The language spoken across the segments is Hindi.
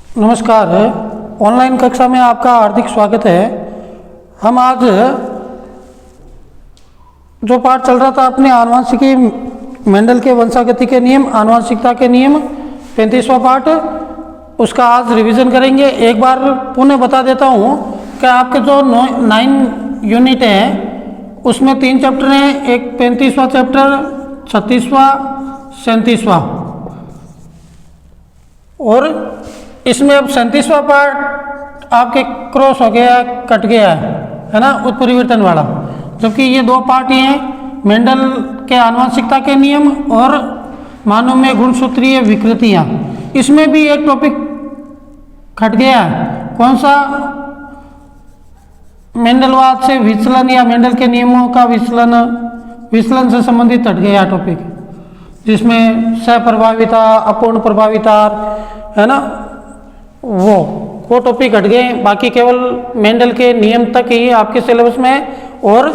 नमस्कार। ऑनलाइन कक्षा में आपका हार्दिक स्वागत है। हम आज जो पाठ चल रहा था अपने आनुवंशिकी मेंडल के वंशागति के नियम, आनुवंशिकता के नियम 35वां पाठ, उसका आज रिवीजन करेंगे। एक बार पुनः बता देता हूँ कि आपके जो 9 यूनिट हैं उसमें 3 चैप्टर हैं। एक 35वां चैप्टर, 36वां, 37वां, और इसमें अब 37वां पार्ट आपके क्रॉस हो गया, कट गया है ना, उत्परिवर्तन वाला। जबकि ये 2 पार्ट ही हैं, मेंडल के आनुवंशिकता के नियम और मानव में गुणसूत्रीय विकृतियाँ। इसमें भी एक टॉपिक कट गया है। कौन सा? मेंडलवाद से विचलन या मेंडल के नियमों का विचलन से संबंधित हट गया टॉपिक, जिसमें सहप्रभाविता, अपूर्ण प्रभाविता है ना, वो टॉपिक हट गए। बाकी केवल मेंडल के नियम तक ही आपके सिलेबस में है, और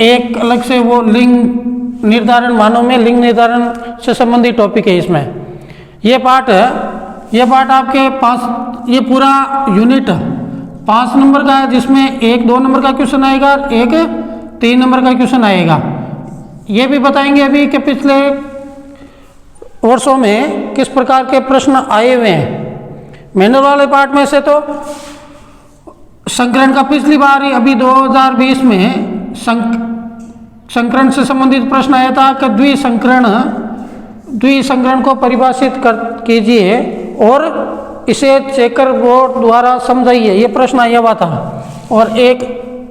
एक अलग से वो लिंग निर्धारण, मानव में लिंग निर्धारण से संबंधित टॉपिक है इसमें। ये पार्ट आपके 5, ये पूरा यूनिट 5 नंबर का है, जिसमें एक 2 नंबर का क्वेश्चन आएगा, एक 3 नंबर का क्वेश्चन आएगा। ये भी बताएंगे अभी कि पिछले वर्षों में किस प्रकार के प्रश्न आए हुए हैं। मेंडल वाले पार्ट में से तो संकरण का पिछली बार ही अभी 2020 में संकरण से संबंधित प्रश्न आया था कि द्विसंकरण को परिभाषित कीजिए और इसे चेकर बोर्ड द्वारा समझाइए, ये प्रश्न आया हुआ था। और एक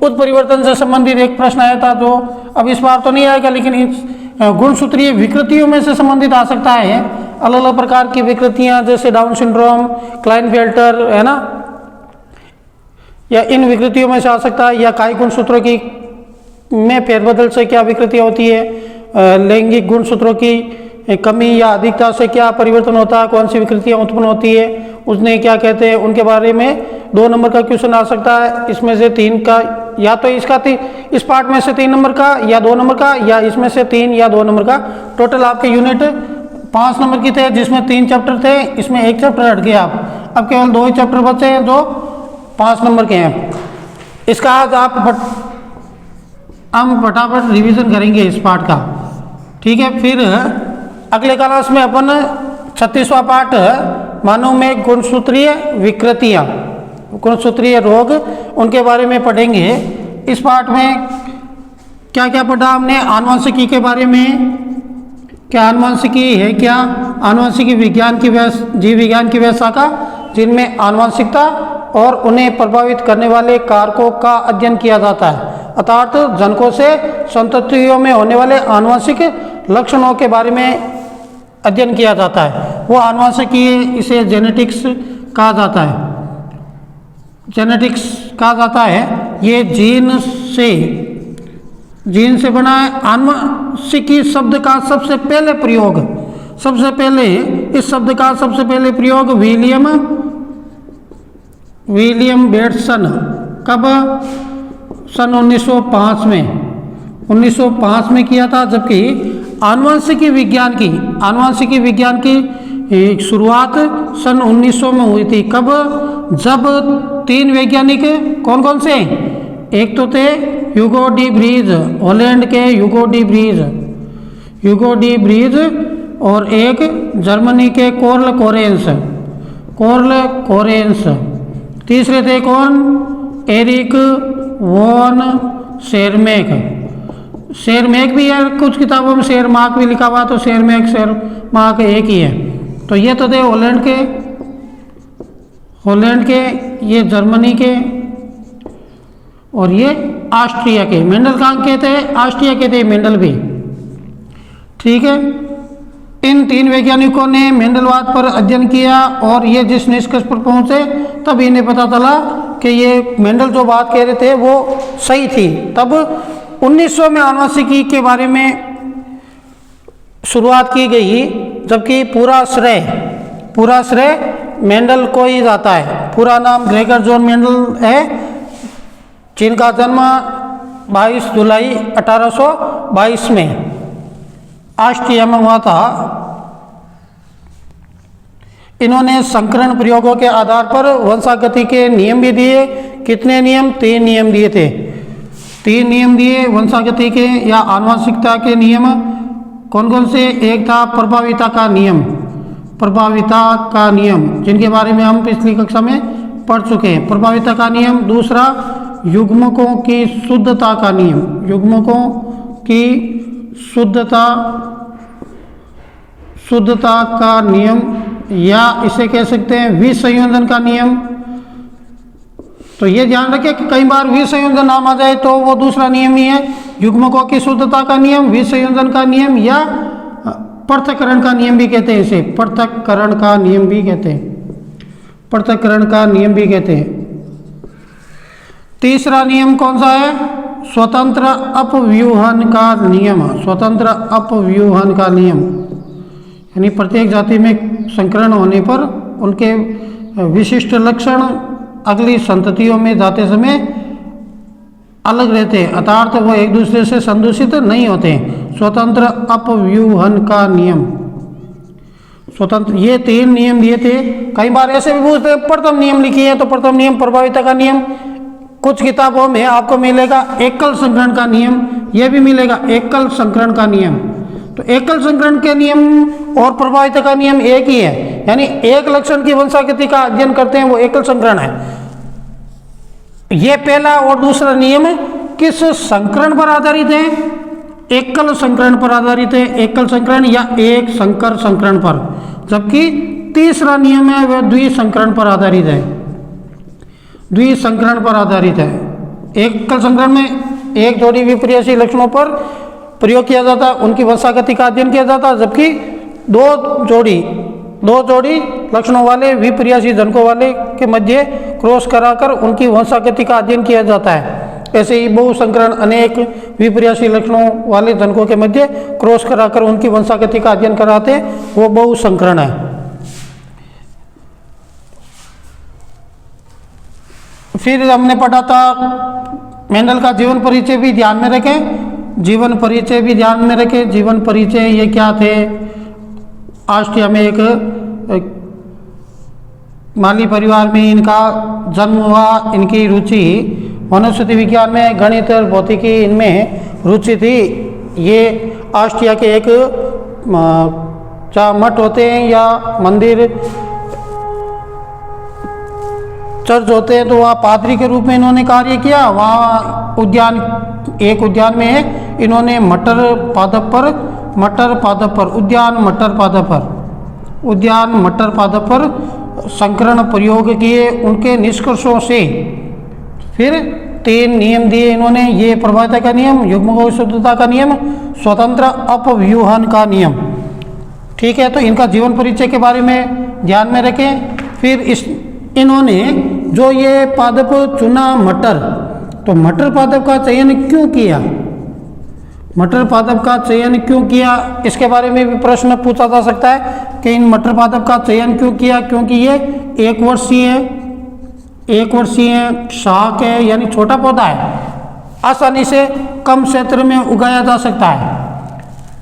उत्परिवर्तन से संबंधित एक प्रश्न आया था, जो अब इस बार तो नहीं आएगा, लेकिन गुणसूत्रीय विकृतियों में से संबंधित आ सकता है। अलग अलग प्रकार की विकृतियां, जैसे डाउन सिंड्रोम, क्लाइनफेल्टर है ना, या इन विकृतियों में से आ सकता है। या काय गुणसूत्रों की में फेरबदल से क्या विकृतियां होती है, लैंगिक गुणसूत्रों की कमी या अधिकता से क्या परिवर्तन होता है, कौन सी विकृतियां उत्पन्न होती है, उसने क्या कहते हैं, उनके बारे में 2 नंबर का क्वेश्चन आ सकता है। इसमें से 3 का, या तो इस पार्ट में से 3 नंबर का या 2 नंबर का, या इसमें से 3 या 2 नंबर का। टोटल आपके यूनिट 5 नंबर की थे, जिसमें 3 चैप्टर थे, इसमें 1 चैप्टर हट गया। अब केवल 2 ही चैप्टर बचे हैं जो 5 नंबर के हैं। इसका आज हम फटाफट रिवीजन करेंगे इस पार्ट का, ठीक है। फिर अगले क्लास में अपन 36वां पार्ट, मानव में गुणसूत्रीय विकृतियाँ, गुणसूत्रीय रोग, उनके बारे में पढ़ेंगे। इस पार्ट में क्या क्या पढ़ा हमने? आनुवंशिकी के बारे में, क्या आनुवंशिकी है, क्या आनुवंशिकी विज्ञान की जीव विज्ञान की वह शाखा जिनमें आनुवंशिकता और उन्हें प्रभावित करने वाले कारकों का अध्ययन किया जाता है, अर्थात जनकों से संततियों में होने वाले आनुवंशिक लक्षणों के बारे में अध्ययन किया जाता है। वो आनुवंशिकी, इसे जेनेटिक्स कहा जाता है, जेनेटिक्स कहा जाता है। ये जीन से बना है। आनुवंशिकी शब्द का सबसे पहले प्रयोग विलियम बेटसन, कब? सन 1905 में किया था। जबकि आनुवंशिकी विज्ञान की शुरुआत सन 1900 में हुई थी। कब? जब 3 वैज्ञानिक, कौन से? एक तो थे ह्यूगो डी ब्रीज, हॉलैंड के ह्यूगो डी ब्रीज, और एक जर्मनी के कोर्ल कोरेंस। तीसरे थे कौन? एरिक वॉन शेरमैक भी है, कुछ किताबों में शेरमार्क भी लिखा हुआ, तो शेरमार्क एक ही है। तो ये तो थे हॉलैंड के, ये जर्मनी के, और ये ऑस्ट्रिया के। मेंडल कहाँ के थे? ऑस्ट्रिया के थे मेंडल भी, ठीक है। इन 3 वैज्ञानिकों ने मेंडलवाद पर अध्ययन किया, और ये जिस निष्कर्ष पर पहुंचे, तब इन्हें पता चला कि ये मेंडल जो बात कह रहे थे वो सही थी। तब 1900 में आनुवंशिकी के बारे में शुरुआत की गई, जबकि पूरा श्रेय मेंडल को ही जाता है। पूरा नाम ग्रेगर जॉन मेंडल है, जिनका जन्म 22 जुलाई 1822 में ऑस्ट्रिया में हुआ था। इन्होंने संकरण प्रयोगों के आधार पर वंशागति के नियम भी दिए। कितने नियम? 3 नियम दिए थे। 3 नियम दिए वंशागति के या आनुवंशिकता के नियम। कौन कौन से? एक था प्रभाविता का नियम, प्रभाविता का नियम, जिनके बारे में हम पिछली कक्षा में पढ़ चुके हैं। प्रभाविता का नियम। दूसरा युग्मकों की शुद्धता का नियम, युग्मकों की शुद्धता का नियम, या इसे कह सकते हैं विसंयोजन का नियम। तो ये ध्यान रखें कि कई बार विसंयोजन नाम आ जाए तो वो दूसरा नियम ही है। युग्मकों की शुद्धता का नियम, विसंयोजन का नियम, या पृथक्करण का नियम भी कहते हैं। इसे पृथक्करण का नियम भी कहते हैं, पृथक्करण का नियम भी कहते हैं। तीसरा नियम कौन सा है? स्वतंत्र अपव्यूहन का नियम, स्वतंत्र अपव्यूहन का नियम, यानी प्रत्येक जाति में संकरण होने पर उनके विशिष्ट लक्षण अगली संततियों में जाते समय अलग रहते हैं, अर्थात वो एक दूसरे से संदूषित नहीं होते। स्वतंत्र अपव्यूहन का नियम, स्वतंत्र, ये 3 नियम दिए थे। कई बार ऐसे भी पूछते हैं प्रथम नियम लिखिए, तो प्रथम नियम प्रभाविता का नियम। कुछ किताबों में आपको मिलेगा एकल संकरण का नियम, यह भी मिलेगा एकल संकरण का नियम। तो एकल संकरण के नियम और प्रभाविता का नियम एक ही है, यानी एक लक्षण की वंशागति का अध्ययन करते हैं, वो एकल संकरण है। ये पहला और दूसरा नियम किस संकरण पर आधारित है? एकल संकरण पर आधारित है, एकल संकरण या एक संकर संकरण पर। जबकि तीसरा नियम है वह द्विसंकरण पर आधारित है, द्विसंकरण पर आधारित है। एकल संकरण में एक जोड़ी विपर्यासी लक्षणों पर प्रयोग किया जाता है, उनकी वंशागति का अध्ययन किया जाता है। जबकि दो जोड़ी लक्षणों वाले विपर्यासी जनकों वाले के मध्य क्रॉस कराकर उनकी वंशागति का अध्ययन किया जाता है। ऐसे ही बहुसंकरण अनेक विपर्यासी लक्षणों वाले जनकों के मध्य क्रॉस कराकर उनकी वंशागति का अध्ययन कराते हैं, वो बहुसंकरण है। फिर हमने पढ़ा था मेंडल का जीवन परिचय भी ध्यान में रखें, जीवन परिचय भी ध्यान में रखें। जीवन परिचय ये क्या थे? ऑस्ट्रिया में एक माली परिवार में इनका जन्म हुआ, इनकी रुचि वनस्पति विज्ञान में, गणित और भौतिकी इनमें रुचि थी। ये ऑस्ट्रिया के एक मठ होते हैं या मंदिर चर्च होते हैं, तो वहाँ पादरी के रूप में इन्होंने कार्य किया। वहाँ एक उद्यान में इन्होंने मटर पादप पर संकरण प्रयोग किए। उनके निष्कर्षों से फिर 3 नियम दिए इन्होंने। ये प्रभाविता का नियम, युग्मकों की शुद्धता का नियम, स्वतंत्र अपव्यूहन का नियम। ठीक है, तो इनका जीवन परिचय के बारे में ध्यान में रखें। फिर इन्होंने जो ये पादप चुना मटर, तो मटर पादप का चयन क्यों किया? मटर पादप का चयन क्यों किया, इसके बारे में भी प्रश्न पूछा जा सकता है कि इन मटर पादप का चयन क्यों किया? क्योंकि ये एक वर्षीय शाक है, यानी छोटा पौधा है, आसानी से कम क्षेत्र में उगाया जा सकता है।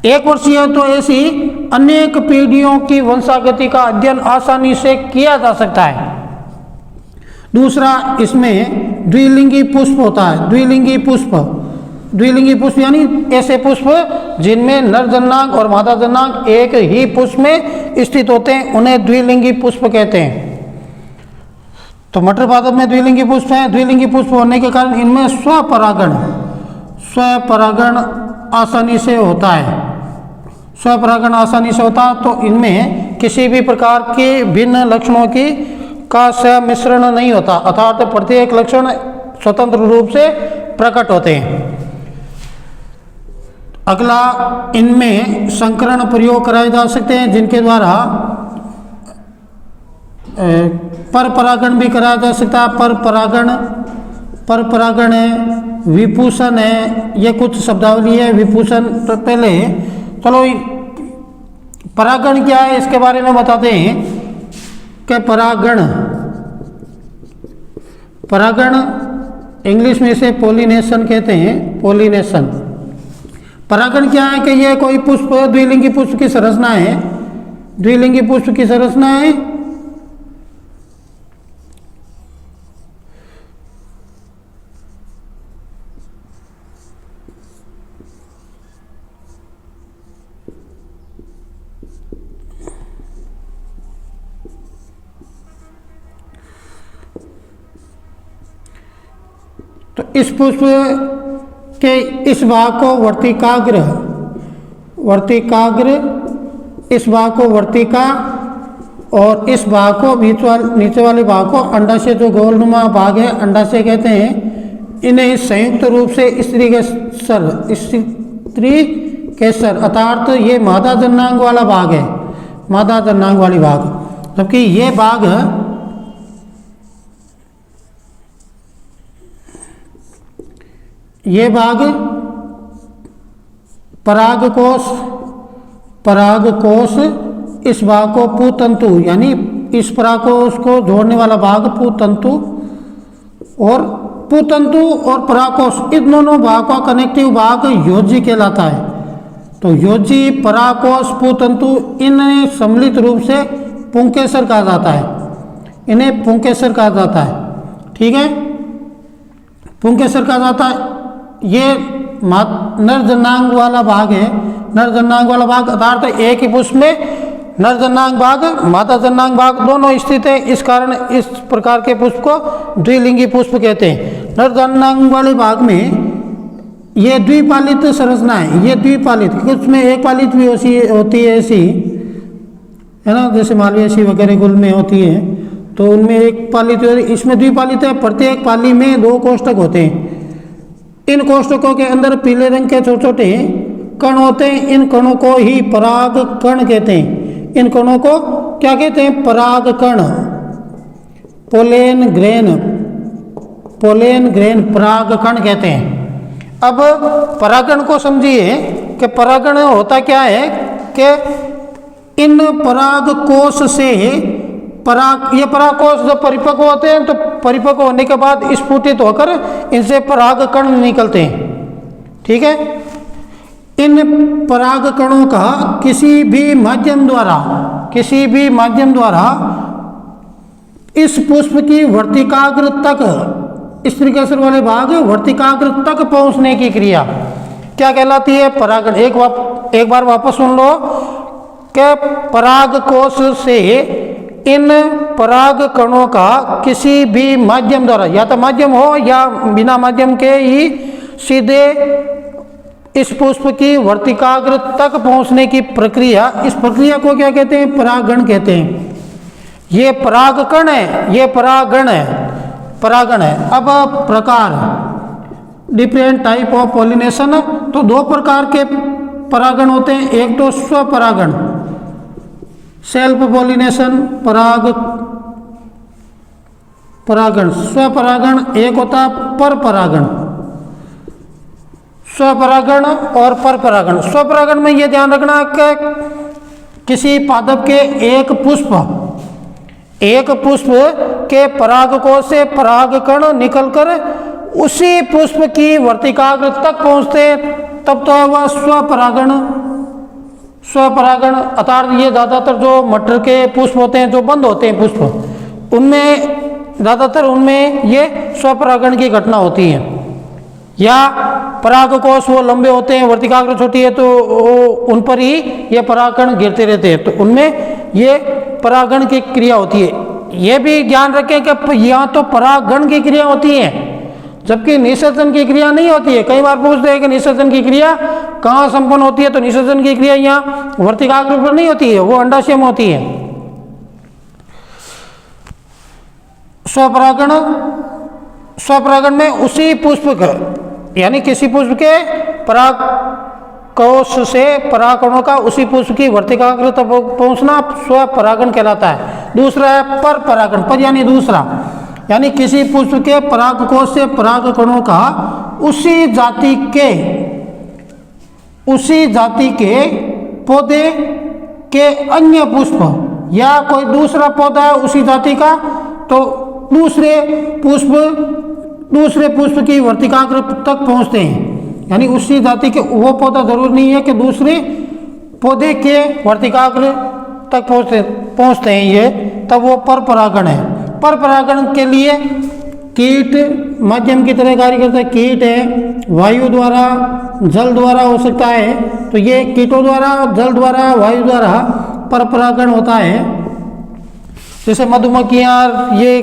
एक वर्षीय तो ऐसी अनेक पीढ़ियों की वंशागति का अध्ययन आसानी से किया जा सकता है। दूसरा, इसमें द्विलिंगी पुष्प होता है। द्विलिंगी पुष्प यानी ऐसे पुष्प जिनमें नर जननांग और मादा जननांग एक ही पुष्प में स्थित होते हैं, उन्हें द्विलिंगी पुष्प कहते हैं। तो मटर पादप में द्विलिंगी पुष्प हैं। द्विलिंगी पुष्प होने के कारण इनमें स्वपरागण आसानी से होता है। स्वपरागण आसानी से होता है, तो इनमें किसी भी प्रकार के भिन्न लक्षणों का सम्मिश्रण नहीं होता, अर्थात प्रत्येक लक्षण स्वतंत्र रूप से प्रकट होते हैं। अगला, इनमें संकरण प्रयोग कराए जा सकते हैं, जिनके द्वारा पर परागण भी कराया जा सकता है। पर परागण है, विपूषण है, ये कुछ शब्दावली है। विपूषण तो पहले चलो परागण क्या है इसके बारे में बताते हैं कि परागण इंग्लिश में इसे पोलिनेशन कहते हैं। पोलिनेशन, परागण क्या है कि यह कोई पुष्प, द्विलिंगी पुष्प की संरचना है। द्विलिंगी पुष्प की संरचना है तो इस पुष्प के इस भाग को वर्तिकाग्र, इस भाग को वर्तिका और इस भाग को नीचे वाले भाग को अंडाशय, जो गोलनुमा भाग है अंडाशय कहते हैं। इन्हें संयुक्त रूप से स्त्री केसर अर्थात ये मादा जननांग वाला भाग है, मादा जननांग वाली भाग, जबकि ये भाग परागकोश, इस भाग को पुतंतु, यानी इस परागकोश को जोड़ने वाला भाग पुतंतु और परागकोश, इन दोनों भाग का कनेक्टिव भाग योजी कहलाता है। तो योजी, परागकोश, पुतंतु, इन्हें सम्मिलित रूप से पुंकेसर कहा जाता है, इन्हें पुंकेसर कहा जाता है। ठीक है, पुंकेसर कहा जाता है। ये नर जननांग वाला भाग है, नर जननांग वाला भाग अर्थात एक ही पुष्प में नर जननांग भाग, मादा जननांग भाग दोनों स्थित है। इस कारण इस प्रकार के पुष्प को द्विलिंगी पुष्प कहते हैं। नर जननांग वाले भाग में ये द्विपालित संरचना है, ये द्विपालित, कुछ में एक पालित भी होती है ऐसी, है ना, जैसे मालवेसी वगैरह कुल में होती है, तो उनमें एक पालित, इसमें द्विपालित है। प्रत्येक पाली में 2 कोष्ठक होते हैं। इन कोष्ठकों के अंदर पीले रंग के छोटे छोटे कण होते हैं। इन कणों को ही पराग कण कहते हैं। इन कणों को क्या कहते हैं? पराग कण, पोलेन ग्रेन पराग कण कहते हैं। अब परागण को समझिए कि परागण होता क्या है कि इन पराग कोश से ये परागकोश जब परिपक्व होते हैं तो परिपक्व होने के बाद स्फुटित होकर इनसे पराग कण निकलते हैं। ठीक है, इन पराग कणों का किसी भी माध्यम द्वारा इस पुष्प की वर्तिकाग्र तक, स्त्री केसर वाले भाग वर्तिकाग्र तक पहुंचने की क्रिया क्या कहलाती है? परागण। एक बार वापस सुन लो कि पराग कोश से इन पराग कणों का किसी भी माध्यम द्वारा, या तो माध्यम हो या बिना माध्यम के ही सीधे इस पुष्प की वर्तिकाग्र तक पहुंचने की प्रक्रिया, इस प्रक्रिया को क्या कहते हैं? परागण कहते हैं। ये परागकण है, ये परागण है। अब प्रकार, डिफरेंट टाइप ऑफ पॉलिनेशन, तो 2 प्रकार के परागण होते हैं। एक तो स्वपरागण, सेल्फ पॉलिनेशन, परागण, स्वपरागण। एक होता है परपरागण, स्वपरागण और परपरागण। स्वपरागण में ये ध्यान रखना कि किसी पादप के एक पुष्प के परागकोश से परागकण निकलकर उसी पुष्प की वर्तिकाग्र तक पहुंचते, तब तो वह स्वपरागण अर्थात ये ज़्यादातर जो मटर के पुष्प होते हैं, जो बंद होते हैं पुष्प, उनमें ज़्यादातर ये स्वपरागण की घटना होती है। या परागकोश वो लंबे होते हैं, वर्तिकाग्र छोटी है, तो उन पर ही ये परागकण गिरते रहते हैं, तो उनमें ये परागण की क्रिया होती है। ये भी ध्यान रखें कि यहाँ तो परागण की क्रिया होती है, जबकि निषेचन की क्रिया नहीं होती है। कई बार पूछते हैं कि निषेचन की क्रिया कहाँ संपन्न होती है, तो निषेचन की क्रिया यहाँ वर्तिकाग्र पर नहीं होती है, वो अंडाशय में होती है। स्वपरागण में उसी पुष्प यानी किसी पुष्प के परागकोश से परागकणों का उसी पुष्प की वर्तिकाग्र तक पहुंचना स्वपरागण कहलाता है। दूसरा है परपरागण, पर यानी दूसरा, यानी किसी पुष्प के परागकोश से परागकणों का उसी जाति के पौधे के अन्य पुष्प या कोई दूसरा पौधा है उसी जाति का, तो दूसरे पुष्प की वर्तिकाग्र तक पहुंचते हैं। यानी उसी जाति के, वो पौधा जरूर नहीं है कि दूसरे पौधे के वर्तिकाग्र तक पहुंचते हैं ये, तब वो परपरागण है। परपरागण के लिए कीट माध्यम की तरह कार्य करता है। कीट है, वायु द्वारा, जल द्वारा हो सकता है, तो ये कीटों द्वारा, जल द्वारा, वायु द्वारा परपरागण होता है। जैसे मधुमक्खियाँ, ये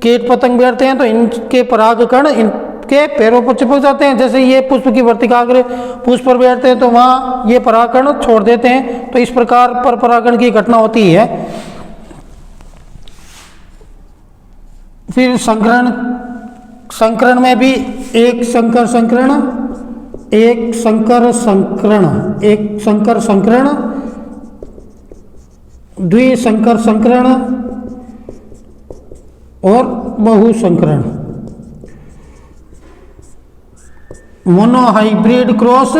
कीट पतंग बैठते हैं, तो इनके परागकण के पैरों पर चिपक जाते हैं। जैसे ये पुष्प की वर्तिकाग्र पुष्प पर बैठते हैं तो वहाँ ये परागकण छोड़ देते हैं, तो इस प्रकार पर परागण की घटना होती है। फिर संकरण, संकरण में भी एक संकर संकरण, एक संकर संकरण, एक संकर संकरण, द्विसंकर संकरण और बहुसंकरण। Monohybrid cross,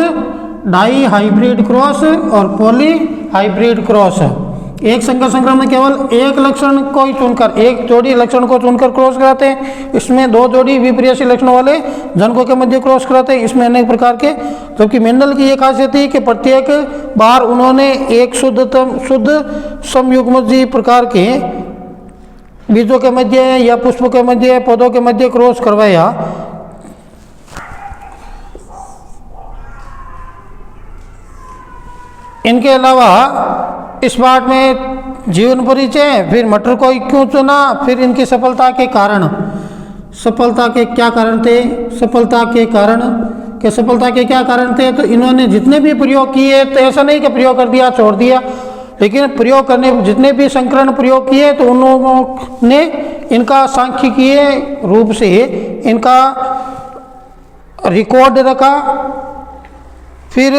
dihybrid cross और पॉली हाइब्रिड क्रॉस। एक संकर संकरण में केवल एक लक्षण को ही चुनकर, एक जोड़ी लक्षण को चुनकर क्रॉस कराते हैं। इसमें दो जोड़ी विपरीत लक्षणों वाले जनकों के मध्य क्रॉस कराते हैं। इसमें अनेक प्रकार के, जबकि मेंडल की एक खासियत थी कि प्रत्येक बार उन्होंने एक शुद्ध समयुग्मजी प्रकार के बीजों के मध्य या पुष्पों के मध्य, पौधों के मध्य क्रॉस करवाया। इनके अलावा इस पाठ में जीवन परिचय, फिर मटर को क्यों चुना, फिर इनकी सफलता के कारण, सफलता के क्या कारण थे, सफलता के कारण के सफलता के क्या कारण थे। तो इन्होंने जितने भी प्रयोग किए, तो ऐसा नहीं कि प्रयोग कर दिया छोड़ दिया, लेकिन प्रयोग करने जितने भी संकरण प्रयोग किए तो उन लोगों ने इनका सांख्यिकीय रूप से इनका रिकॉर्ड रखा। फिर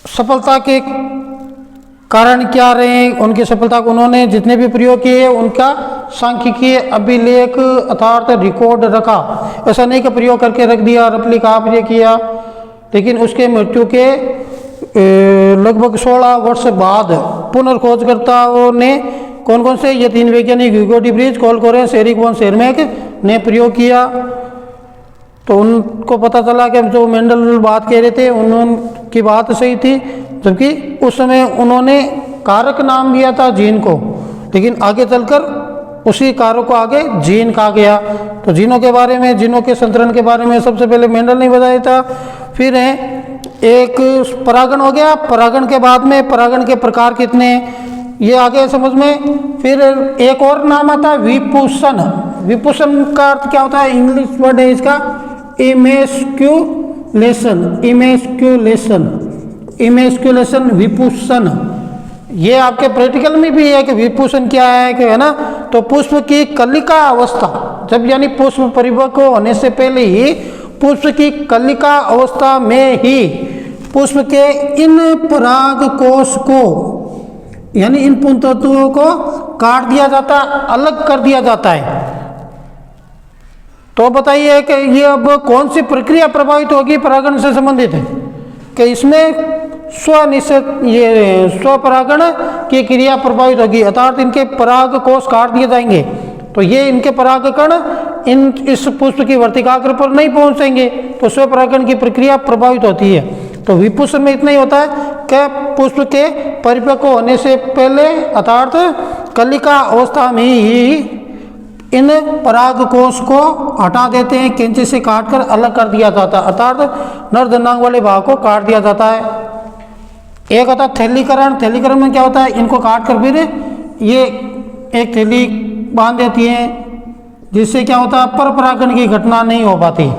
सफलता के कारण क्या रहे, उनकी सफलता को उन्होंने जितने भी प्रयोग किए उनका सांख्यिकीय अभिलेख अर्थात रिकॉर्ड रखा। ऐसा नहीं कि प्रयोग करके रख दिया, रफली का आप ये किया। लेकिन उसके मृत्यु के लगभग 16 वर्ष बाद पुनर्खोजकर्ताओं ने कौन कौन से, ये 3 वैज्ञानिक, ह्यूगो डी ब्रीज, कोलकोरेस, एरिक वॉन शेरमैक ने प्रयोग किया। तो उनको पता चला कि जो मेंडल बात कह रहे थे उनकी बात सही थी, जबकि उस समय उन्होंने कारक नाम दिया था जीन को, लेकिन आगे चलकर उसी कारक को आगे जीन कहा गया। तो जीनों के बारे में, जीनों के संतरण के बारे में सबसे पहले मेंडल ने बताया था। फिर एक परागण हो गया, परागण के बाद में परागण के प्रकार कितने, ये आगे समझ में। फिर एक और नाम आता है विपुषण। विपुषण का अर्थ क्या होता है, इंग्लिश वर्ड है इसका इमेस्क्यूलेशन, इमेस्क्यूलेशन, इमेस्क्यूलेशन, विपुषण। ये आपके प्रैक्टिकल में भी है कि विपुषण क्या है, कि है ना। तो पुष्प की कलिका अवस्था, जब यानी पुष्प परिपक्व होने से पहले ही पुष्प की कलिका अवस्था में ही पुष्प के इन पराग कोश को यानी इन पुंज तत्वों को काट दिया जाता है, अलग कर दिया जाता है। तो बताइए कि ये अब कौन सी प्रक्रिया प्रभावित होगी परागण से संबंधित है, कि इसमें स्वनिषेध, ये स्वपरागण की क्रिया प्रभावित होगी, अर्थात इनके पराग कोश काट दिए जाएंगे। तो ये इनके परागकण इस पुष्प की वर्तिकाग्र पर नहीं पहुंचेंगे, तो स्वपरागण की प्रक्रिया प्रभावित होती है। तो विपुषण में इतना ही होता है कि पुष्प के परिपक्व होने से पहले अर्थात कलिका अवस्था में ही इन पराग कोश को हटा देते हैं, कैंची से काटकर अलग कर दिया जाता है, अर्थात नर जनांग वाले भाग को काट दिया जाता है। एक होता है थैलीकरण। थैलीकरण में क्या होता है, इनको काट कर फिर ये एक थैली बांध देती है, जिससे क्या होता है पर परागण की घटना नहीं हो पाती।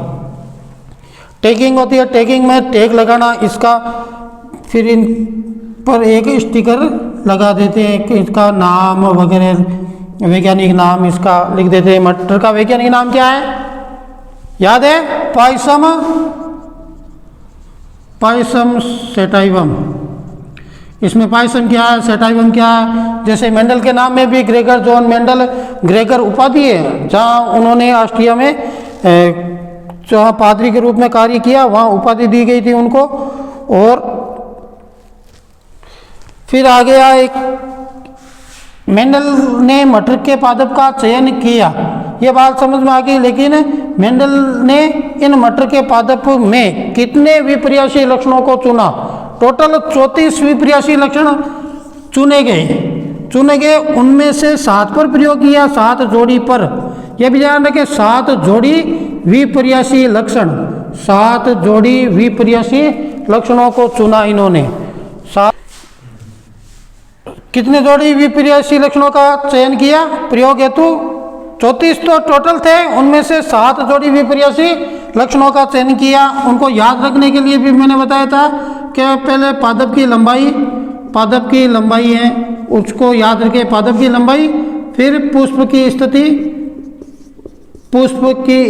टैगिंग होती है, टैगिंग में टैग लगाना इसका, फिर इन पर एक स्टिकर लगा देते हैं कि इसका नाम वगैरह, वैज्ञानिक नाम इसका लिख देते हैं। मटर का वैज्ञानिक नाम क्या है, याद है, पाइसम, पाइसम सेटाइवम। इसमें पाइसम क्या है, सेटाइवम क्या है। जैसे मेंडल के नाम में भी ग्रेगर जॉन मेंडल ग्रेगर उपाधि है, जहाँ उन्होंने ऑस्ट्रिया में जहाँ पादरी के रूप में कार्य किया वहाँ उपाधि दी गई थी उनको। और फिर आ गया एक, मेंडल ने मटर के पादप का चयन किया, ये बात समझ में आ गई। लेकिन मेंडल ने इन मटर के पादप में कितने विपर्यासी लक्षणों को चुना, टोटल 34 विपर्यासी लक्षण चुने गए। उनमें से 7 पर प्रयोग किया, 7 जोड़ी पर। यह भी ध्यान रखें, 7 जोड़ी विपर्यासी लक्षण, 7 जोड़ी विपर्यासी लक्षणों को चुना इन्होंने। कितने जोड़ी विपर्यासी लक्षणों का चयन किया प्रयोग हेतु, 34 तो टोटल थे, उनमें से 7 जोड़ी विपर्यासी लक्षणों का चयन किया। उनको याद रखने के लिए भी मैंने बताया था कि पहले पादप की लंबाई है, उसको याद रखें, पादप की लंबाई। फिर पुष्प की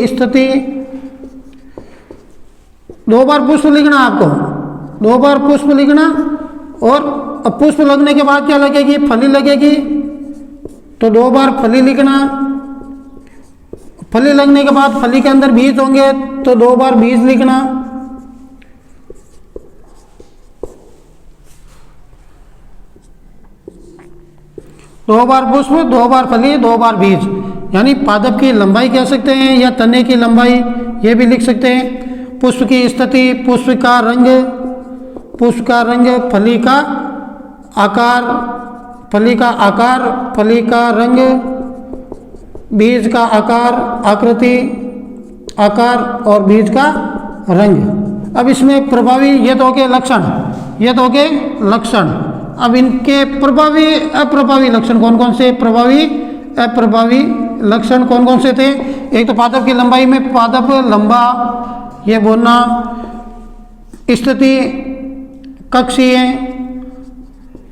स्थिति 2 बार पुष्प लिखना, आपको 2 बार पुष्प लिखना। और अब पुष्प लगने के बाद क्या लगेगी? फली लगेगी, तो 2 बार फली लिखना। फली लगने के बाद फली के अंदर बीज होंगे, तो 2 बार बीज लिखना। दो बार पुष्प, 2 बार फली, 2 बार बीज, यानी पादप की लंबाई कह सकते हैं या तने की लंबाई, ये भी लिख सकते हैं। पुष्प की स्थिति, पुष्प का रंग, फली का आकार, फली का रंग, बीज का आकार, आकृति, आकार और बीज का रंग। अब इसमें प्रभावी, ये तो हो गए लक्षण, अब इनके प्रभावी अप्रभावी लक्षण कौन कौन से? प्रभावी अप्रभावी लक्षण कौन कौन से थे? एक तो पादप की लंबाई में पादप लंबा, ये बोलना। स्थिति कक्षीय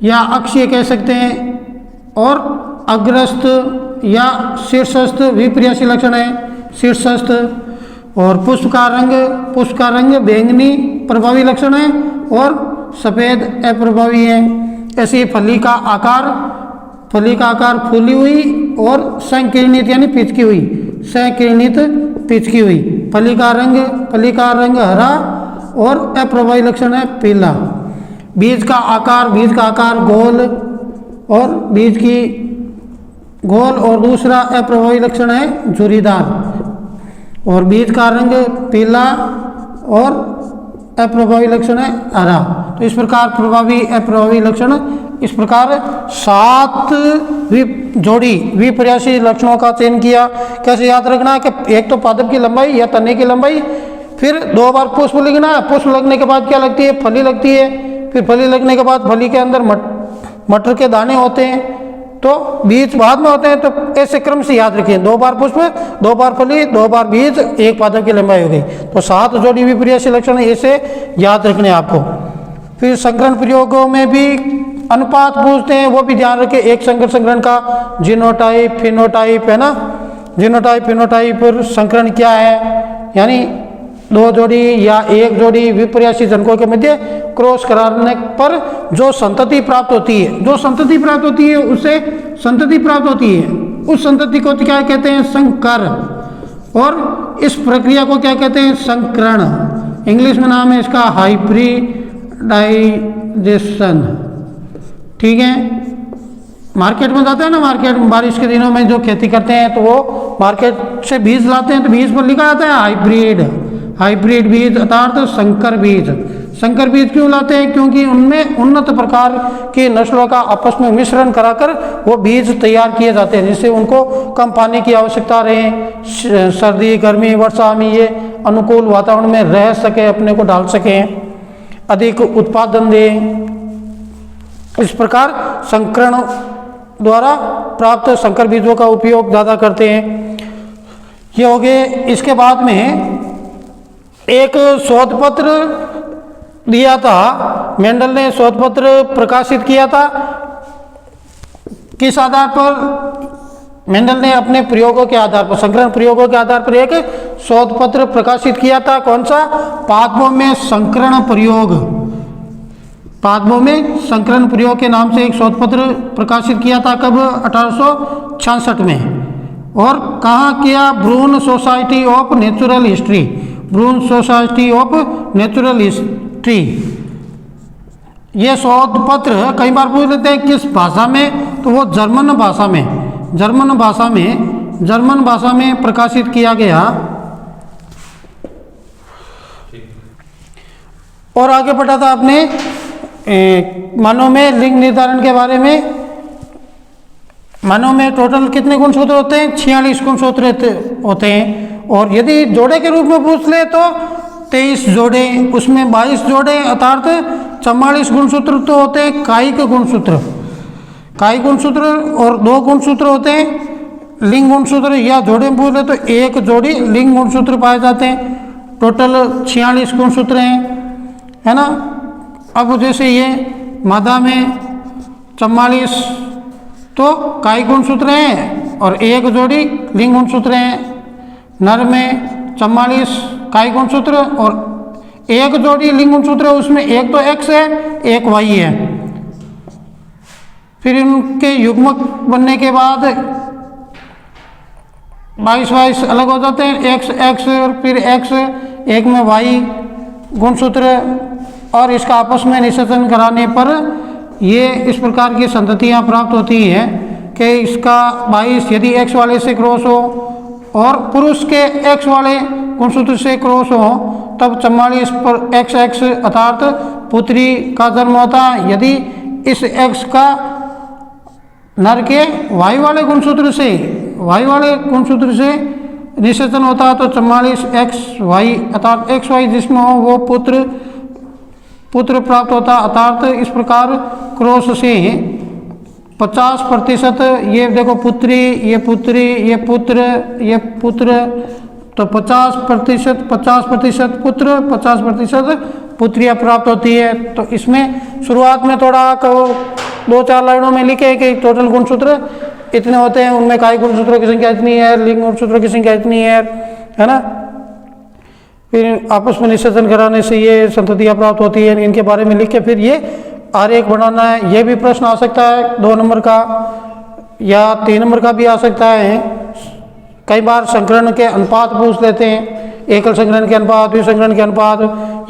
या अक्षीय कह सकते हैं, और अग्रस्थ या शीर्षस्थ विपर्यासी लक्षण है, शीर्षस्थ। और पुष्प का रंग बैंगनी प्रभावी लक्षण है, और सफ़ेद अप्रभावी है। ऐसे फली का आकार फूली हुई और संकीर्णित यानी पिचकी हुई। फली का रंग हरा और अप्रभावी लक्षण है पीला। बीज का आकार गोल और दूसरा अप्रभावी लक्षण है झुर्रीदार। और बीज का रंग पीला और अप्रभावी लक्षण है हरा। तो इस प्रकार प्रभावी अप्रभावी लक्षण, इस प्रकार 7 जोड़ी विपर्यासी लक्षणों का चयन किया। कैसे याद रखना है कि एक तो पादप की लंबाई या तने की लंबाई, फिर 2 बार पुष्प लिखना है। पुष्प लगने के बाद क्या लगती है? फली लगती है। फिर फली लगने के बाद फली के अंदर मटर के दाने होते हैं, तो बीज बाद में होते हैं। तो ऐसे क्रम से याद रखिए, 2 बार पुष्प, 2 बार फली, 2 बार बीज, 1 पादप की लंबाई हो गई। तो 7 जोड़ी विपर्यासी लक्षण ऐसे याद रखने आपको। फिर संकरण प्रयोगों में भी अनुपात पूछते हैं, वो भी ध्यान रखें। एक संकरण का जीनोटाइप फिनोटाइप है ना, जीनोटाइप फिनोटाइप पर संकरण क्या है, यानी 2 जोड़ी या 1 जोड़ी विपर्यासी जनकों के मध्य क्रॉस कराने पर जो संतति प्राप्त होती है, उससे संतति प्राप्त होती है, उस संतति को क्या कहते हैं? संकर। और इस प्रक्रिया को क्या कहते हैं? संकरण। इंग्लिश में नाम है इसका हाइब्रिडाइजेशन। ठीक है, मार्केट में जाते हैं ना, मार्केट में बारिश के दिनों में जो खेती करते हैं, तो वो मार्केट से बीज लाते हैं, तो बीज पर लिखा आता है हाइब्रिड बीज अर्थात संकर बीज। संकर बीज क्यों लाते हैं? क्योंकि उनमें उन्नत प्रकार की नस्लों का आपस में मिश्रण कराकर वो बीज तैयार किए जाते हैं, जिससे उनको कम पानी की आवश्यकता रहे, सर्दी गर्मी वर्षा में ये अनुकूल वातावरण में रह सके, अपने को डाल सकें, अधिक उत्पादन दें। इस प्रकार संकरण द्वारा प्राप्त संकर बीजों का उपयोग ज़्यादा करते हैं। ये हो गए। इसके बाद में एक शोध पत्र दिया था, मेंडल ने शोध पत्र प्रकाशित किया था। किस आधार पर? मेंडल ने अपने प्रयोगों के आधार पर, संकरण प्रयोगों के आधार पर एक शोध पत्र प्रकाशित किया था। कौन सा? पादपों में संकरण प्रयोग के नाम से एक शोध पत्र प्रकाशित किया था। कब? 1866 में। और कहाँ किया? ब्रून सोसाइटी ऑफ नेचुरल हिस्ट्री। ये शोध पत्र कई बार पूछ लेते हैं किस भाषा में, तो वो जर्मन भाषा में प्रकाशित किया गया। और आगे बढ़ा था आपने मानव में लिंग निर्धारण के बारे में। मानव में टोटल कितने गुणसूत्र होते हैं? 46 गुणसूत्र होते हैं। और यदि जोड़े के रूप में पूछ ले तो 23 जोड़े, उसमें 22 जोड़े अर्थात 44 गुणसूत्र तो होते हैं कायिक गुणसूत्र, और 2 गुणसूत्र होते हैं लिंग गुणसूत्र या जोड़े में बोले तो एक जोड़ी लिंग गुणसूत्र पाए जाते हैं। टोटल 46 गुणसूत्र हैं, है ना। अब जैसे ये मादा में 44 तो कायिक गुणसूत्र हैं और एक जोड़ी लिंग गुणसूत्र हैं। नर में 44 कायिक गुणसूत्र और एक जोड़ी लिंग गुणसूत्र है, उसमें एक तो एक्स है एक वाई है। फिर इनके युग्मक बनने के बाद 22 अलग हो जाते हैं, एक्स एक्स और फिर एक्स, एक में वाई गुणसूत्र, और इसका आपस में निषेचन कराने पर ये इस प्रकार की संततियाँ प्राप्त होती हैं कि इसका 22 यदि एक्स वाले से क्रॉस हो और पुरुष के एक्स वाले गुणसूत्र से क्रॉस हो तब 44 पर एक्स एक्स अर्थात पुत्री का जन्म होता है। यदि इस एक्स का नर के वाई वाले गुणसूत्र से निषेचन होता है तो 44 एक्स वाई अर्थात एक्स वाई जिसमें हो वो पुत्र प्राप्त होता है। अर्थात इस प्रकार क्रॉस से 50% ये देखो पुत्री, ये पुत्री, ये पुत्र, तो 50% पुत्र, 50% पुत्रियाँ प्राप्त होती है। तो इसमें शुरुआत में थोड़ा 2-4 लाइनों में लिखे कि टोटल गुणसूत्र इतने होते हैं, उनमें कायिक गुणसूत्रों की संख्या इतनी है, लिंग गुणसूत्रों की संख्या इतनी है ना। फिर आपस में निषेचन कराने से ये संततियाँ प्राप्त होती है, इनके बारे में लिख के फिर ये आरेख बनाना है। ये भी प्रश्न आ सकता है 2 नंबर का या 3 नंबर का भी आ सकता है। कई बार संकरण के अनुपात पूछ लेते हैं, एकल संकरण के अनुपात, द्विसंकरण के अनुपात,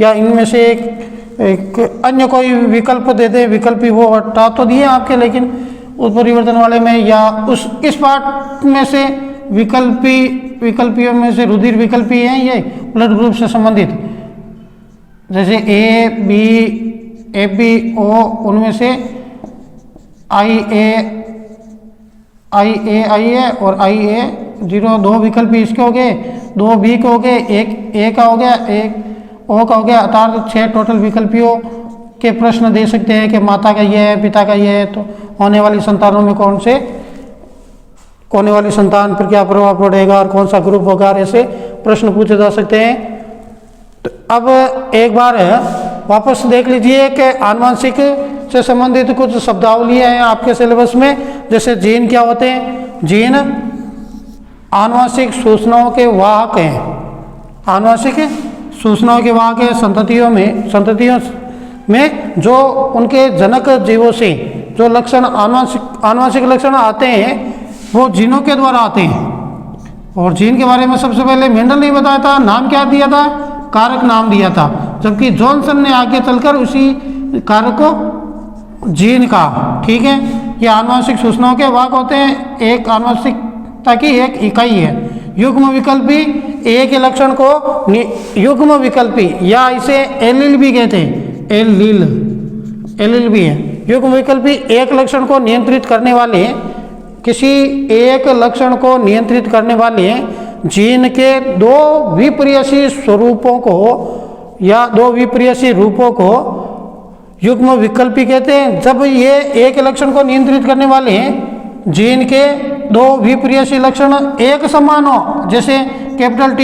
या इनमें से एक अन्य कोई विकल्प दे दे। विकल्पी वो हटा तो दिए आपके, लेकिन उत्परिवर्तन वाले में या इस पार्ट में से विकल्पियों में से रुधिर विकल्पी हैं ये ब्लड ग्रुप से संबंधित, जैसे ए बी ओ, उनमें से आई ए और IA0 2 विकल्पी इसके हो गए, 2 बी के हो गए, एक ए का हो गया, एक ओ का हो गया। अर्थात 6 टोटल विकल्पियों के प्रश्न दे सकते हैं कि माता का ये है, पिता का ये है, तो होने वाली संतानों में होने वाली संतान पर क्या प्रभाव पड़ेगा और कौन सा ग्रुप होगा, ऐसे प्रश्न पूछे जा सकते हैं। तो अब एक बार वापस देख लीजिए कि आनुवंशिक से संबंधित कुछ शब्दावलियाँ हैं आपके सिलेबस में। जैसे जीन क्या होते हैं? जीन आनुवंशिक सूचनाओं के वाहक हैं। आनुवंशिक सूचनाओं के वाहक हैं। संततियों में जो उनके जनक जीवों से जो लक्षण आनुवंशिक लक्षण आते हैं वो जीनों के द्वारा आते हैं। और जीन के बारे में सबसे पहले मेंडल ने बताया था, नाम क्या दिया था? कारक नाम दिया था, जबकि जॉनसन ने आगे चलकर उसी कारक को जीन का, ठीक है। ये आनुवंशिक सूचनाओं के वाहक होते हैं। एक आनुवंशिकता की एक इकाई है। युग्म विकल्पी एक लक्षण को युग्म विकल्पी या इसे एलील भी कहते हैं, एलील भी है। युग्म विकल्पी एक लक्षण को नियंत्रित करने वाले, किसी एक लक्षण को नियंत्रित करने वाले जीन के 2 विपर्ययी स्वरूपों को या 2 विपर्ययी रूपों को युग्म विकल्पी कहते हैं। जब ये एक लक्षण को नियंत्रित करने वाले जीन के 2 विपर्ययी लक्षण एक समान हो, जैसे कैपिटल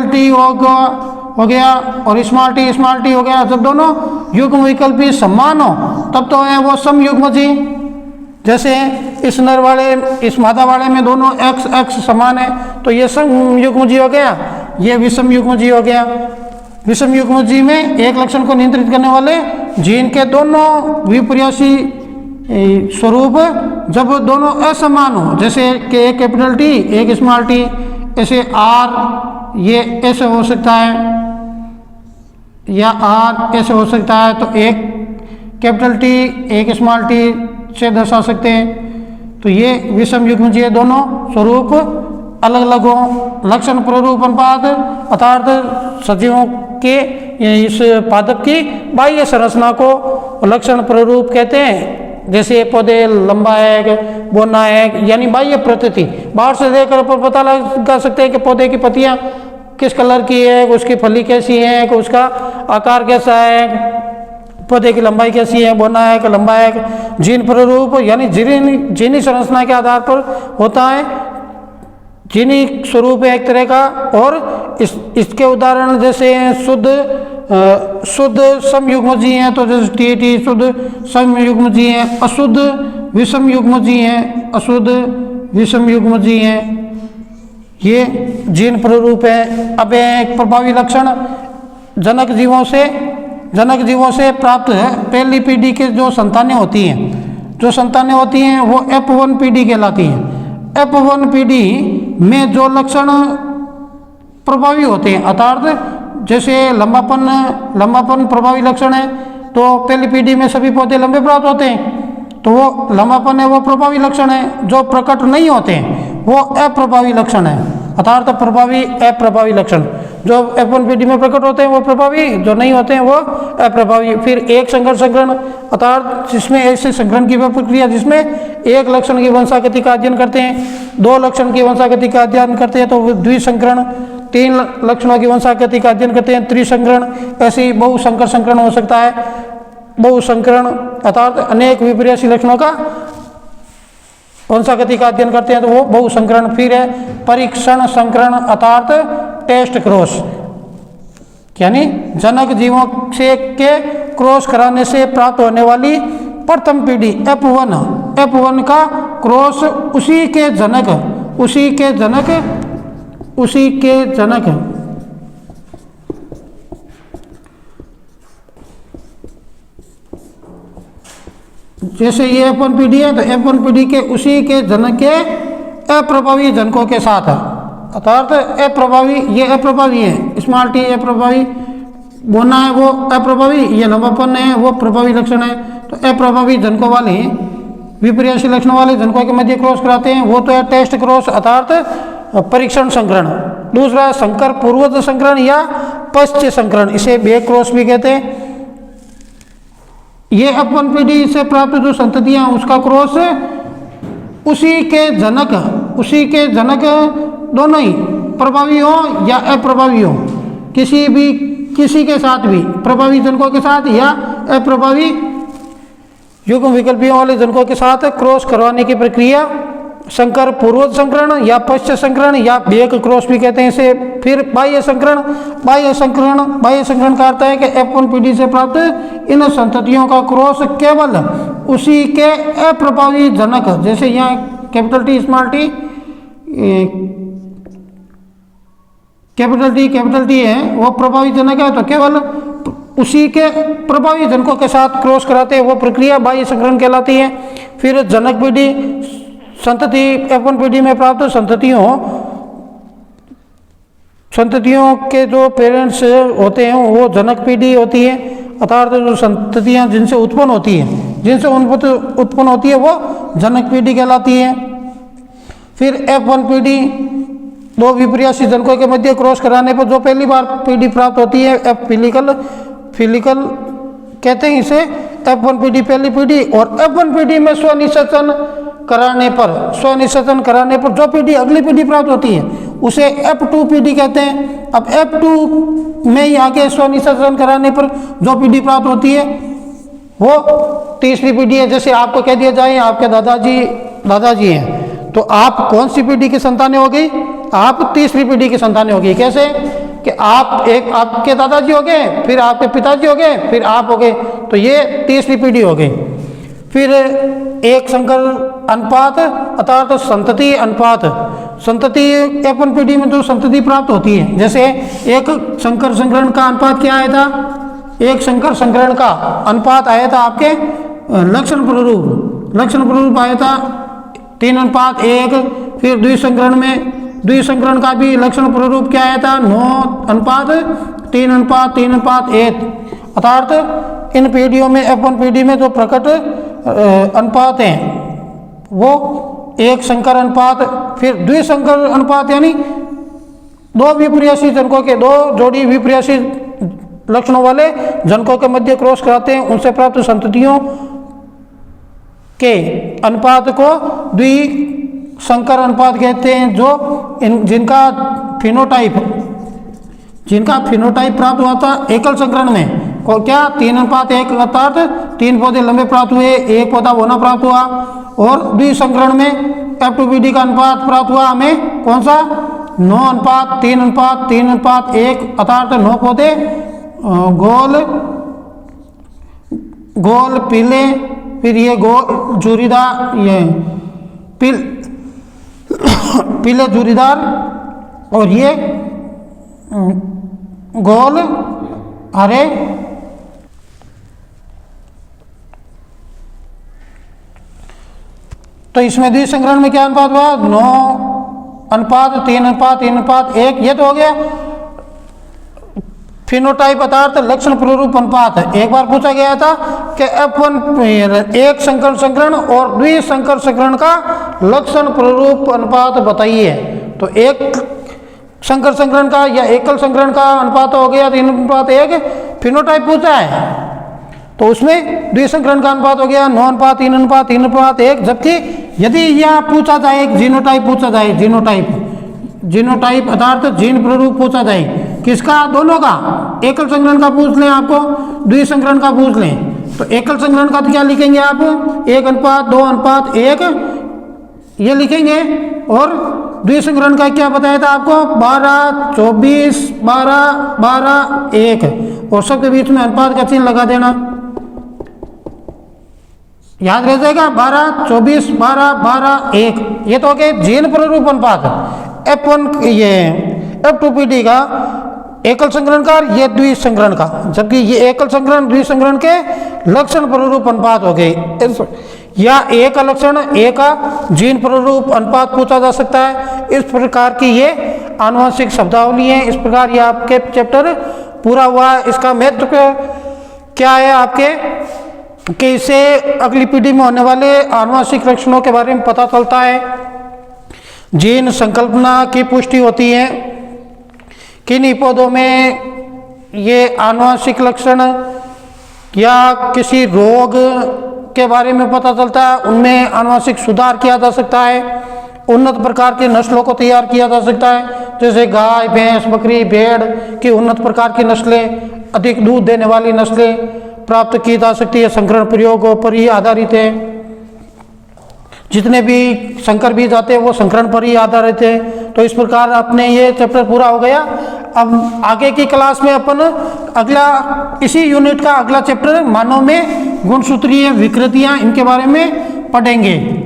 टी हो गया और स्मॉल टी हो गया, जब दोनों युग्म विकल्पी समान हो तब तो है वो समयुग्मजी। जैसे इस नर वाले इस मादा वाले में दोनों x समान है तो ये समयुग्मजी हो गया, ये विषमयुग्मजी हो गया। विषमयुग्मजी में एक लक्षण को नियंत्रित करने वाले जीन के दोनों विपर्ययी स्वरूप जब दोनों असमान हो, जैसे कि एक कैपिटल टी एक स्मॉल टी, ऐसे R ये ऐसे हो सकता है या R ऐसे हो सकता है, तो एक कैपिटल टी एक स्मॉल टी से दर्शा सकते हैं। तो ये विषम युग्मजीय दोनों स्वरूप अलग अलग हो। लक्षण प्ररूप अनुपात अर्थात सजीवों के इस पादप की बाह्य संरचना को लक्षण प्ररूप कहते हैं। जैसे पौधे लंबा है, बोना है, यानी बाह्य प्रकृति बाहर से देखकर पता लगा सकते हैं कि पौधे की पत्तियां किस कलर की है, उसकी फली कैसी है, कि उसका आकार कैसा है, पौधे की लंबाई कैसी है, बोना है कि लंबा है। जीन प्ररूप यानी जीनी संरचना के आधार पर होता है। जीनिक स्वरूप है एक तरह का। और इसके उदाहरण जैसे शुद्ध समयुग्मजीव हैं, तो जैसे टी शुद्ध समयुग्मजीव हैं, अशुद्ध विषमयुग्मजीव हैं, अशुद्ध विषमयुग्मजीव हैं, ये जीन प्ररूप है। अब एक प्रभावी लक्षण जनक जीवों से प्राप्त है। पहली पीढ़ी के जो संतानें होती हैं वो F1 पीढ़ी कहलाती हैं। F1 पीढ़ी में जो लक्षण प्रभावी होते हैं, अर्थात जैसे लंबापन प्रभावी लक्षण है, तो पहली पीढ़ी में सभी पौधे लंबे प्राप्त होते हैं, तो वो लंबापन है वो प्रभावी लक्षण है। जो प्रकट नहीं होते हैं वो अप्रभावी लक्षण है, अर्थात अप्रभावी लक्षण। जो F1 पीढ़ी में प्रकट होते हैं वो प्रभावी, जो नहीं होते हैं वो अप्रभावी। फिर एक संकरण, अर्थात जिसमें ऐसे संकरण की प्रक्रिया जिसमें एक लक्षण की वंशागति का अध्ययन करते हैं, दो लक्षण की वंशागति का अध्ययन करते हैं तो द्विसंकरण, तीन लक्षणों की वंशागति का अध्ययन करते हैं त्रिसंकरण, ऐसे ही बहुसंकर संकरण हो सकता है। बहुसंकरण अर्थात अनेक विपर्यासी लक्षणों का वंशागति का अध्ययन करते हैं तो वो बहुसंकरण। फिर है परीक्षण संकरण, अर्थात टेस्ट क्रॉस, यानी जनक जीवों से के क्रॉस कराने से प्राप्त होने वाली प्रथम पीढ़ी F1 का क्रॉस उसी के जनक जैसे ये F1 पीढ़ी है तो F1 पीढ़ी के उसी के जनक के अप्रभावी जनकों के साथ है, अर्थात ये अप्रभावी है। स्मॉल टी अप्रभावी, बोना है वो अप्रभावी, ये लंबापन है वो प्रभावी लक्षण है। तो अप्रभावी जनकों वाले विपर्यासी लक्षणों वाले जनकों के मध्य क्रॉस कराते हैं, वो तो है टेस्ट क्रॉस, अर्थात परीक्षण संकरण। दूसरा संकर पूर्वज संकरण या पश्च संकरण, इसे बैक क्रॉस भी कहते हैं। ये F1 पीढ़ी से प्राप्त जो संततियां उसका क्रॉस उसी के जनक दोनों ही प्रभावी हो या अप्रभावी हो, किसी के साथ भी, प्रभावी जनकों के साथ या अप्रभावी युग्म विकल्पियों वाले जनकों के साथ क्रॉस करवाने की प्रक्रिया संकर पूर्वज संकरण या पश्च संकरण या बैक क्रॉस भी कहते हैं इसे। फिर बाह्य संकरण का अर्थ है कि F1 पीढ़ी से प्राप्त इन संततियों का क्रॉस केवल उसी के अप्रभावी जनक, जैसे यहाँ capital T small T capital T है वो प्रभावी जनक है, तो केवल उसी के प्रभावी जनकों के साथ क्रॉस कराते हैं, वो प्रक्रिया बाह्य संकरण कहलाती है। फिर जनक पीढ़ी संतति F1 पीढ़ी में प्राप्त संततियों के जो पेरेंट्स होते हैं वो जनक पीढ़ी होती है, अर्थात जो संततियां जिनसे उत्पन्न होती है वो जनक पीढ़ी कहलाती है। फिर F1 पीढ़ी दो विपर्यासी जनकों के मध्य क्रॉस कराने पर जो पहली बार पीढ़ी प्राप्त होती है F फिलिकल कहते हैं इसे। F1 पीढ़ी पहली पीढ़ी, और F1 पीढ़ी में स्वनिषेचन कराने पर जो पीढ़ी अगली पीढ़ी प्राप्त होती है उसे F2 पीढ़ी कहते हैं। अब F2 में ही आगे स्वनिषेचन कराने पर जो पीढ़ी प्राप्त होती है वो तीसरी पीढ़ी है। जैसे आपको कह दिया जाए आपके दादाजी हैं, तो आप कौन सी पीढ़ी की संतानें हो गई? आप तीसरी पीढ़ी की संतानें हो गई। कैसे कि आपके दादाजी हो गए, फिर आपके पिताजी हो गए, फिर आप हो गए, तो ये तीसरी पीढ़ी हो गई। फिर एक संकर अनुपात, अर्थात संतति अनुपात। संतति F1 पीढ़ी में जो संतति प्राप्त होती है, जैसे एक संकर संकरण का अनुपात क्या आया था? एक संकर संकरण का अनुपात आया था आपके लक्षण प्ररूप आया था 3:1। फिर द्विसंकरण का भी लक्षण प्ररूप क्या आया था? 9:3:3:1। अर्थात इन पीढ़ियों में F1 पीढ़ी में जो प्रकट अनुपात हैं वो एक संकर अनुपात, फिर द्विसंकर अनुपात, यानी दो जोड़ी विपर्यासी लक्षणों वाले जनकों के मध्य क्रॉस कराते हैं, उनसे प्राप्त संततियों के अनुपात को द्विसंकर अनुपात कहते हैं, जो जिनका फिनोटाइप प्राप्त हुआ था एकल संकरण में। क्या 3:1, अर्थात 3 पौधे लंबे प्राप्त हुए, 1 पौधा बोना प्राप्त हुआ। और द्विसंकरण में F2PD का अनुपात प्राप्त हुआ हमें कौन सा 9:3:3:1 अर्थात 9 पौधे गोल गोल पीले, फिर ये गोल जूरीदार, ये पीले जूरीदार, और ये गोल हरे। तो इसमें द्विसंकरण में क्या अनुपात हुआ 9:3:3:1। ये तो हो गया फिनोटाइप अर्थात लक्षण प्ररूप अनुपात। एक बार पूछा गया था कि F1 एक संकर संकरण और द्विसंकर संकरण का लक्षण प्ररूप अनुपात बताइए। तो एक संकर संकरण का या एकल संकरण का अनुपात हो गया 3:1। फिनोटाइप पूछा है तो उसमें द्विसंकरण का अनुपात हो गया 9:3:3:1। जबकि यदि यह पूछा जाए जीनोटाइप पूछा जाए, जीनोटाइप अर्थात जीन प्ररूप पूछा जाए, किसका, दोनों का, एकल संकरण का पूछ लें आपको, द्विसंकरण का पूछ लें, तो एकल संकरण का तो क्या लिखेंगे आप 1:2:1 ये लिखेंगे। और द्विसंकरण का क्या बताया था आपको 12:24:12:1 और सबके बीच में अनुपात का चिन्ह लगा देना, याद रह जाएगा 12:24:12:1। ये तो हो गए जीन प्ररूप अनुपात F1 ये F2PD का एकल संकरण का, ये द्विसंकरण का। जबकि ये एकल संकरण द्विसंकरण के लक्षण प्ररूप अनुपात हो गए, या एक लक्षण एक जीन प्ररूप अनुपात पूछा जा सकता है। इस प्रकार की ये आनुवंशिक शब्दावली है। इस प्रकार ये आपके चैप्टर पूरा हुआ। इसका महत्व क्या है आपके कि इससे अगली पीढ़ी में होने वाले आनुवंशिक लक्षणों के बारे में पता चलता है। जीन संकल्पना की पुष्टि होती है। किन्हीं पौधों में ये आनुवंशिक लक्षण या किसी रोग के बारे में पता चलता है, उनमें आनुवंशिक सुधार किया जा सकता है। उन्नत प्रकार की नस्लों को तैयार किया जा सकता है, जैसे गाय, भैंस, बकरी, भेड़ की उन्नत प्रकार की नस्लें, अधिक दूध देने वाली नस्लें प्राप्त की जा सकती है। संकरण प्रयोगों पर ही आधारित है। जितने भी संकर बीज आते हैं वो संकरण पर ही आधारित है। तो इस प्रकार अपने ये चैप्टर पूरा हो गया। अब आगे की क्लास में अपन अगला इसी यूनिट का अगला चैप्टर मानव में गुणसूत्रीय विकृतियां, इनके बारे में पढ़ेंगे।